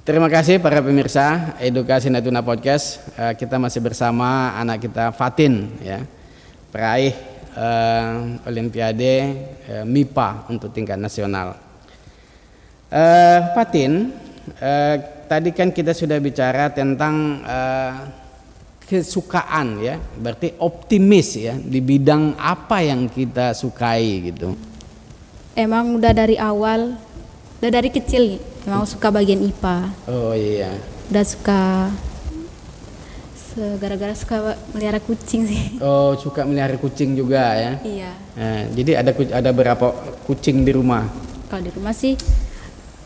Terima kasih para pemirsa Edukasi Natuna Podcast. Kita masih bersama anak kita Fatin, ya, peraih Olimpiade MIPA untuk tingkat nasional. Fatin, tadi kan kita sudah bicara tentang kesukaan, ya, berarti optimis, ya, di bidang apa yang kita sukai gitu. Emang udah dari awal, udah dari kecil emang suka bagian IPA. Oh iya. Udah suka, gara-gara suka melihara kucing sih. Oh, suka melihara kucing juga, ya? Iya. Jadi ada berapa kucing di rumah? Kalau di rumah sih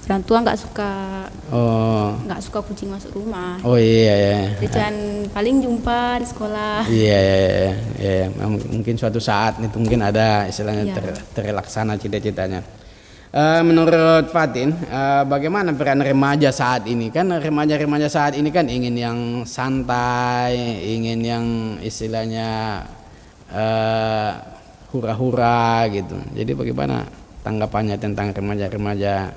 orang tua nggak suka kucing masuk rumah. Oh iya, ya. Jadi cuman paling jumpa di sekolah. Iya. Mungkin suatu saat itu mungkin ada istilahnya terlaksana cita-citanya. Menurut Fatin, bagaimana peran remaja saat ini? Kan remaja-remaja saat ini kan ingin yang santai, ingin yang istilahnya hura-hura gitu. Jadi bagaimana tanggapannya tentang remaja-remaja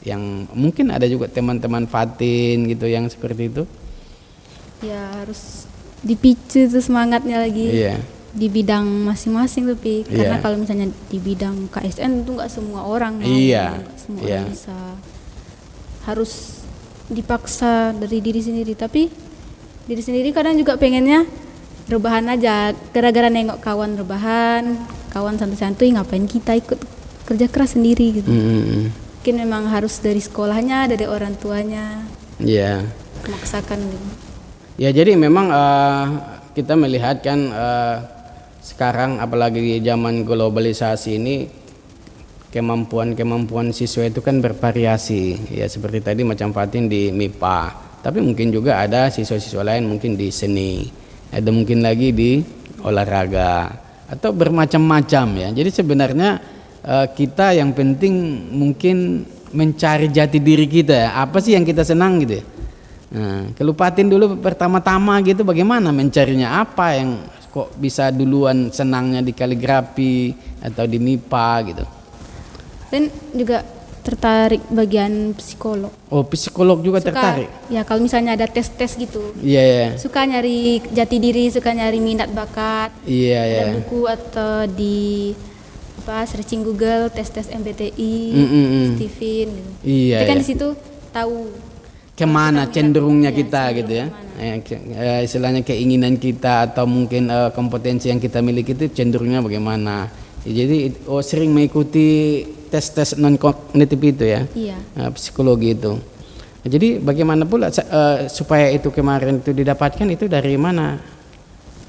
yang mungkin ada juga teman-teman Fatin gitu yang seperti itu? Ya harus dipicu tuh semangatnya lagi. Iya. Di bidang masing-masing tapi karena kalau misalnya di bidang KSN itu nggak semua orang nggak semua orang bisa, harus dipaksa dari diri sendiri, tapi diri sendiri kadang juga pengennya rebahan aja, gara-gara nengok kawan rebahan, kawan santuy-santuy, ngapain kita ikut kerja keras sendiri gitu. Mungkin memang harus dari sekolahnya, dari orang tuanya, memaksakan gitu. Ya, jadi memang kita melihat kan sekarang apalagi di zaman globalisasi ini kemampuan siswa itu kan bervariasi, ya, seperti tadi macam Fatin di MIPA, tapi mungkin juga ada siswa-siswa lain mungkin di seni, ada mungkin lagi di olahraga atau bermacam-macam, ya. Jadi sebenarnya kita yang penting mungkin mencari jati diri kita, ya. Apa sih yang kita senang gitu, ya. Nah, kalau Fatin dulu pertama-tama gitu bagaimana mencarinya, apa yang kok bisa duluan senangnya di kaligrafi atau di MIPA gitu? Dan juga tertarik bagian psikolog. Oh, psikolog juga tertarik? Ya, kalau misalnya ada tes-tes gitu. Iya. Suka nyari jati diri, suka nyari minat bakat. Iya. Ada buku atau di searching Google tes-tes MBTI, Steven gitu. Iya. Jadi kan di situ tahu kemana cenderungnya kita gitu, ya. Istilahnya keinginan kita atau mungkin kompetensi yang kita miliki itu cenderungnya bagaimana. Jadi sering mengikuti tes-tes non kognitif itu, ya. Iya. Psikologi itu. Jadi bagaimana pula supaya itu kemarin itu didapatkan, itu dari mana?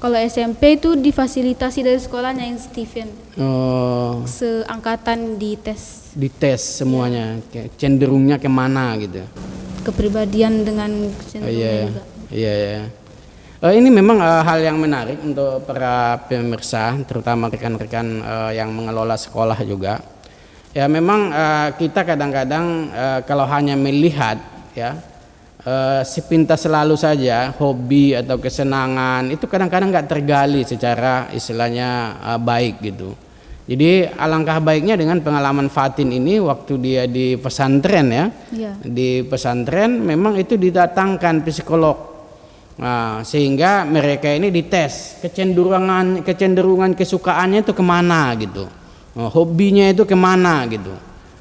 Kalau SMP itu difasilitasi dari sekolahnya yang Steven. Oh. Seangkatan di tes. Di tes semuanya, cenderungnya kemana gitu. Kepribadian dengan cenderungnya juga. Iya. Ini memang hal yang menarik untuk para pemirsa, terutama rekan-rekan yang mengelola sekolah juga. Ya, memang kita kadang-kadang kalau hanya melihat, ya, sepintas selalu saja hobi atau kesenangan itu kadang-kadang nggak tergali secara istilahnya baik gitu. Jadi alangkah baiknya dengan pengalaman Fatin ini waktu dia di pesantren, ya. Di pesantren memang itu didatangkan psikolog. Nah, sehingga mereka ini dites kecenderungan kesukaannya itu kemana gitu, hobinya itu kemana gitu.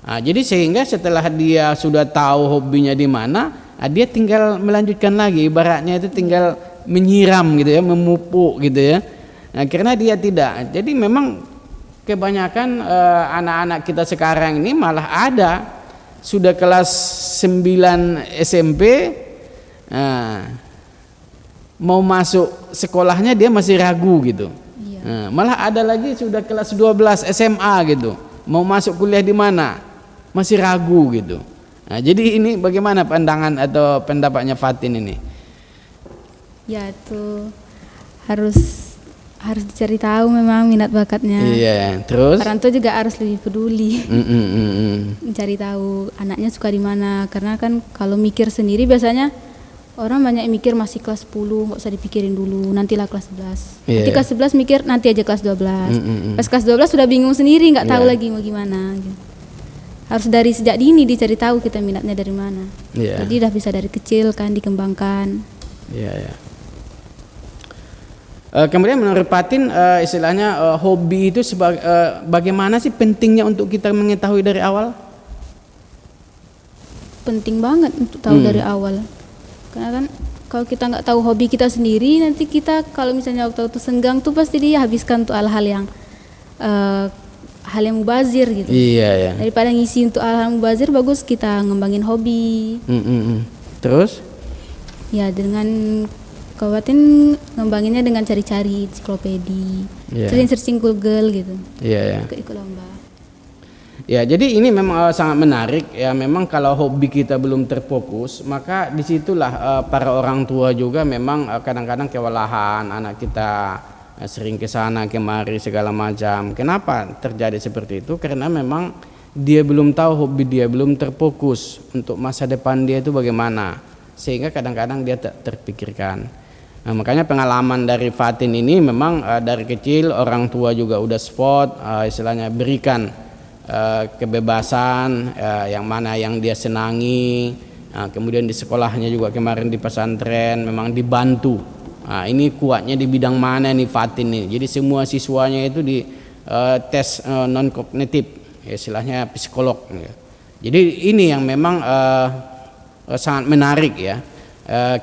Nah, jadi sehingga setelah dia sudah tahu hobinya di mana, dia tinggal melanjutkan lagi, ibaratnya itu tinggal menyiram gitu, ya, memupuk gitu, ya. Nah, karena dia tidak. Jadi memang kebanyakan anak-anak kita sekarang ini malah ada sudah kelas 9 SMP, mau masuk sekolahnya dia masih ragu gitu. Malah ada lagi sudah kelas 12 SMA gitu, mau masuk kuliah di mana masih ragu gitu. Nah, jadi ini bagaimana pandangan atau pendapatnya Fatin ini? Ya itu harus dicari tahu memang minat bakatnya. Iya, terus Orang tua juga harus lebih peduli mencari tahu anaknya suka di mana, karena kan kalau mikir sendiri biasanya orang banyak yang mikir masih kelas 10 nggak usah dipikirin dulu, nantilah kelas 11. Nanti kelas 11 mikir nanti aja kelas 12. Pas kelas 12 sudah bingung sendiri, nggak tahu lagi mau gimana gitu. Harus dari sejak dini dicari tahu kita minatnya dari mana. Jadi udah bisa dari kecil kan dikembangkan. Iya. Kemudian menurut Fatin, istilahnya hobi itu bagaimana sih pentingnya untuk kita mengetahui dari awal? Penting banget untuk tahu dari awal, karena kan kalau kita nggak tahu hobi kita sendiri, nanti kita kalau misalnya waktu senggang tuh pasti dia habiskan untuk hal-hal yang mubazir gitu. Iya. Daripada ngisi untuk hal-hal mubazir, bagus kita ngembangin hobi. Terus? Ya dengan Kabupaten ngembanginnya dengan cari-cari ensiklopedi, sering-searching Google gitu. Ikut lomba. Ya, jadi ini memang sangat menarik ya. Memang kalau hobi kita belum terfokus, maka disitulah para orang tua juga memang kadang-kadang kewalahan anak kita, sering ke sana kemari segala macam. Kenapa terjadi seperti itu? Karena memang dia belum tahu hobi dia, belum terfokus untuk masa depan dia itu bagaimana, sehingga kadang-kadang dia tak terpikirkan. Nah, makanya pengalaman dari Fatin ini memang dari kecil orang tua juga udah support, istilahnya berikan kebebasan yang mana yang dia senangi. Kemudian di sekolahnya juga kemarin di pesantren memang dibantu. Ini kuatnya di bidang mana nih Fatin nih. Jadi semua siswanya itu di tes non kognitif, istilahnya psikolog. Jadi ini yang memang sangat menarik ya.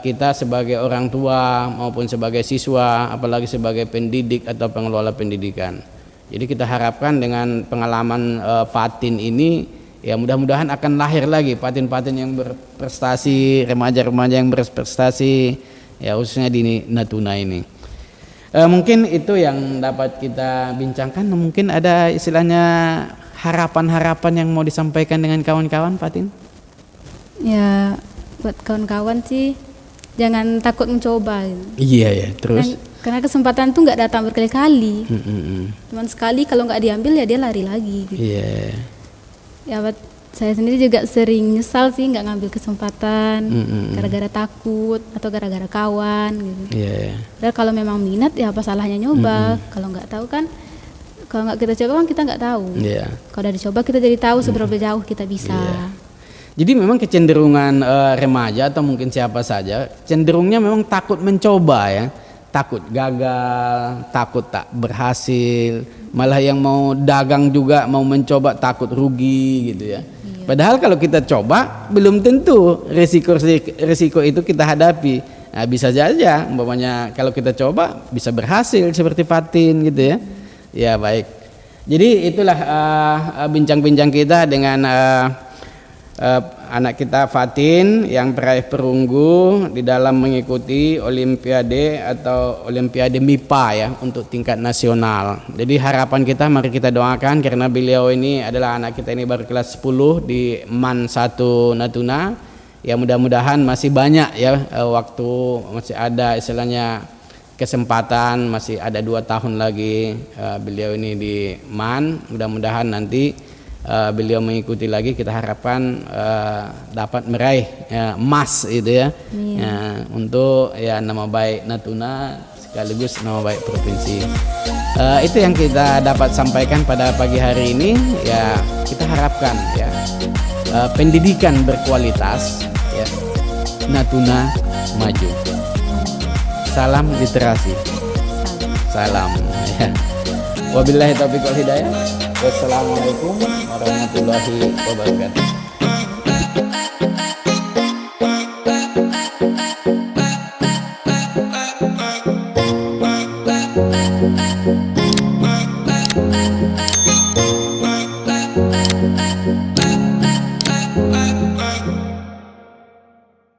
Kita sebagai orang tua maupun sebagai siswa, apalagi sebagai pendidik atau pengelola pendidikan. Jadi kita harapkan dengan pengalaman Fatin ini, ya mudah-mudahan akan lahir lagi Fatin-Fatin yang berprestasi, remaja-remaja yang berprestasi, ya khususnya di Natuna ini. Mungkin itu yang dapat kita bincangkan. Mungkin ada istilahnya harapan-harapan yang mau disampaikan dengan kawan-kawan, Fatin? Ya, buat kawan-kawan sih jangan takut mencoba gitu. Iya ya, terus karena kesempatan tuh nggak datang berkali-kali. Cuman sekali, kalau nggak diambil ya dia lari lagi gitu. Ya buat saya sendiri juga sering nyesal sih nggak ngambil kesempatan gara-gara takut atau gara-gara kawan gitu. Dan kalau memang minat ya apa salahnya nyoba. Kalau nggak tahu kan, kalau nggak kita coba kan kita nggak tahu. Kalau udah dicoba kita jadi tahu seberapa jauh kita bisa. Jadi memang kecenderungan remaja atau mungkin siapa saja cenderungnya memang takut mencoba ya, takut gagal, takut tak berhasil, malah yang mau dagang juga mau mencoba takut rugi gitu ya. Padahal kalau kita coba belum tentu resiko itu kita hadapi. Nah, bisa saja umpamanya kalau kita coba bisa berhasil seperti Fatin gitu ya. Ya baik. Jadi itulah bincang-bincang kita dengan anak kita Fatin yang peraih perunggu di dalam mengikuti Olimpiade atau Olimpiade MIPA ya untuk tingkat nasional. Jadi harapan kita, mari kita doakan karena beliau ini adalah anak kita ini baru kelas 10 di MAN 1 Natuna. Ya mudah-mudahan masih banyak ya waktu, masih ada istilahnya kesempatan, masih ada 2 tahun lagi beliau ini di MAN. Mudah-mudahan nanti beliau mengikuti lagi, kita harapkan dapat meraih emas itu ya, untuk ya nama baik Natuna sekaligus nama baik provinsi. Itu yang kita dapat sampaikan pada pagi hari ini ya. Kita harapkan ya pendidikan berkualitas ya, Natuna maju. Salam literasi, salam ya. Wabillahi taufiq wal hidayah. Wassalamualaikum warahmatullahi wabarakatuh.